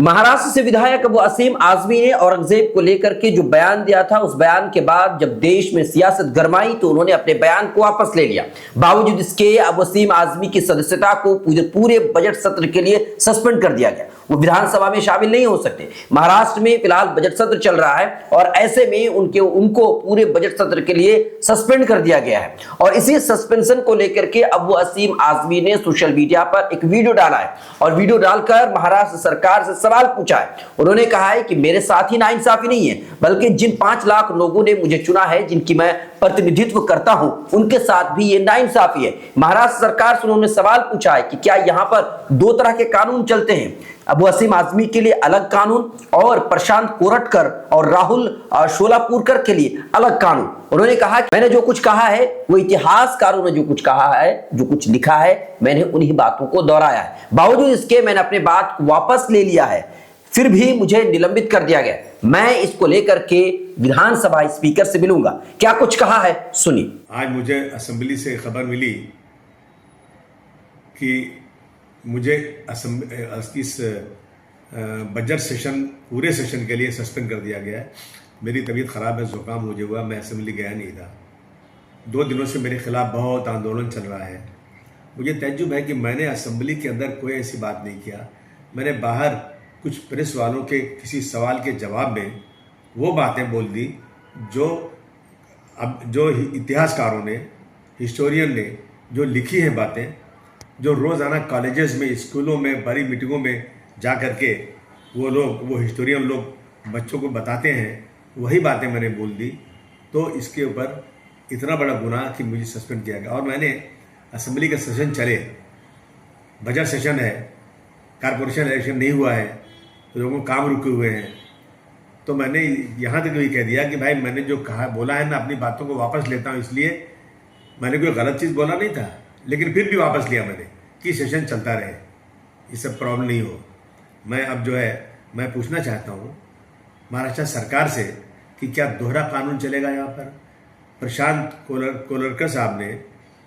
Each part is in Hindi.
महाराष्ट्र से विधायक अबू असीम आजमी ने औरंगजेब को लेकर के जो बयान दिया था, उस बयान के बाद जब देश में सियासत गरमाई तो उन्होंने अपने बयान को वापस ले लिया। बावजूद इसके अबू असीम आजमी की सदस्यता को पूरे बजट सत्र के लिए सस्पेंड कर दिया गया। वो विधानसभा में शामिल नहीं हो सकते। महाराष्ट्र में फिलहाल बजट सत्र चल रहा है और ऐसे में उनको पूरे बजट सत्र के लिए सस्पेंड कर दिया गया है। और इसी सस्पेंशन को लेकर के अबू असीम आजमी ने सोशल मीडिया पर एक वीडियो डाला है और वीडियो डालकर महाराष्ट्र सरकार से सवाल पूछा है। उन्होंने कहा है कि मेरे साथ ही नाइंसाफी नहीं है, बल्कि जिन 5 लाख लोगों ने मुझे चुना है, जिनकी मैं प्रतिनिधित्व करता हूं, उनके साथ भी ये नाइंसाफी है। महाराष्ट्र सरकार से उन्होंने सवाल पूछा है कि क्या यहां पर 2 तरह के कानून चलते हैं, अबू असीम आजमी के लिए अलग कानून और प्रशांत कोरटकर और राहुल शोलापुरकर के लिए अलग कानून। उन्होंने कहा कि मैंने जो कुछ कहा है वो इतिहासकारों ने जो कुछ कहा है, जो कुछ लिखा है, मैंने उन्हीं बातों को दोहराया है। बावजूद इसके मैंने अपने बात को वापस ले लिया है, फिर भी मुझे निलंबित कर दिया गया। मैं इसको लेकर के विधानसभा स्पीकर से मिलूंगा। क्या कुछ कहा है, सुनिए। आज मुझे असेंबली से खबर मिली कि मुझे इस बजट सेशन पूरे सेशन के लिए सस्पेंड कर दिया गया है। मेरी तबीयत ख़राब है, ज़ुकाम मुझे हुआ, मैं असेंबली गया नहीं था। 2 दिनों से मेरे खिलाफ बहुत आंदोलन चल रहा है। मुझे तज्जुब है कि मैंने असेंबली के अंदर कोई ऐसी बात नहीं किया। मैंने बाहर कुछ प्रेस वालों के किसी सवाल के जवाब में वो बातें बोल दी जो इतिहासकारों ने, हिस्टोरियन ने जो लिखी हैं बातें, जो रोज़ाना कॉलेजेस में, स्कूलों में, बड़ी मीटिंगों में जा कर के वो हिस्टोरियन लोग बच्चों को बताते हैं, वही बातें मैंने बोल दी। तो इसके ऊपर इतना बड़ा गुनाह कि मुझे सस्पेंड किया गया। और मैंने असेंबली का सेशन चले, बजट सेशन है, कारपोरेशन इलेक्शन नहीं हुआ है, तो लोगों काम रुके हुए हैं, तो मैंने यहाँ तक भी कह दिया कि भाई मैंने जो कहा बोला है, मैं अपनी बातों को वापस लेता हूँ। इसलिए मैंने कोई गलत चीज़ बोला नहीं था, लेकिन फिर भी वापस लिया मैंने कि सेशन चलता रहे, इससे प्रॉब्लम नहीं हो। मैं अब जो है मैं पूछना चाहता हूँ महाराष्ट्र सरकार से कि क्या दोहरा कानून चलेगा यहाँ पर। प्रशांत कोलरकर साहब ने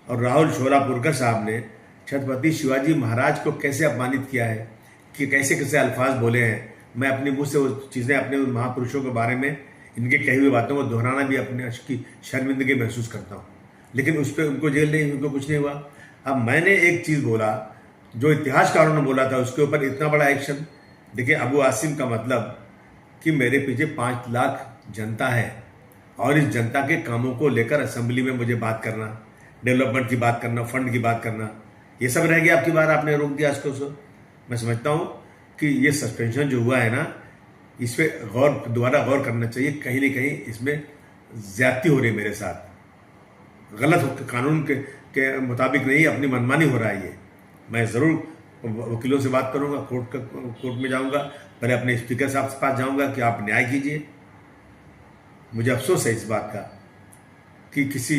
और राहुल शोलापुरकर साहब ने छत्रपति शिवाजी महाराज को कैसे अपमानित किया है, कि कैसे कैसे अल्फाज बोले हैं। मैं अपने मुँह से वो चीज़ें अपने उन महापुरुषों के बारे में इनके कही हुई बातों को दोहराना भी अपने की शर्मिंदगी महसूस करता हूँ, लेकिन उस पर उनको जेल नहीं, उनको कुछ नहीं हुआ। अब मैंने एक चीज़ बोला जो इतिहासकारों ने बोला था, उसके ऊपर इतना बड़ा एक्शन। देखिए, अबू आसिम का मतलब कि मेरे पीछे 5 लाख जनता है और इस जनता के कामों को लेकर असेंबली में मुझे बात करना, डेवलपमेंट की बात करना, फंड की बात करना, ये सब रह गया। आपकी बार आपने रोक दिया इसको। मैं समझता हूँ कि ये सस्पेंशन जो हुआ है ना, इस पर दोबारा गौर करना चाहिए। कहीं ना कहीं इसमें ज्यादती हो रही है मेरे साथ, गलत कानून के मुताबिक नहीं, अपनी मनमानी हो रहा है ये। मैं ज़रूर वकीलों से बात करूंगा, कोर्ट में जाऊंगा, पहले अपने स्पीकर साहब के पास जाऊंगा कि आप न्याय कीजिए। मुझे अफसोस है इस बात का कि किसी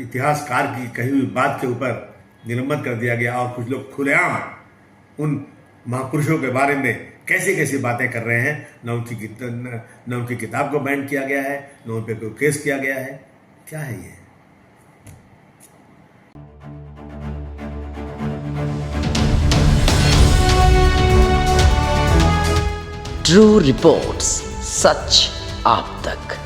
इतिहासकार की कही हुई बात के ऊपर निलंबन कर दिया गया और कुछ लोग खुलेआम उन महापुरुषों के बारे में कैसे कैसे बातें कर रहे हैं। न उनकी किताब को बैन किया गया है, न उन पर कोई केस किया गया है। क्या है ये? ट्रू रिपोर्ट्स, सच आप तक।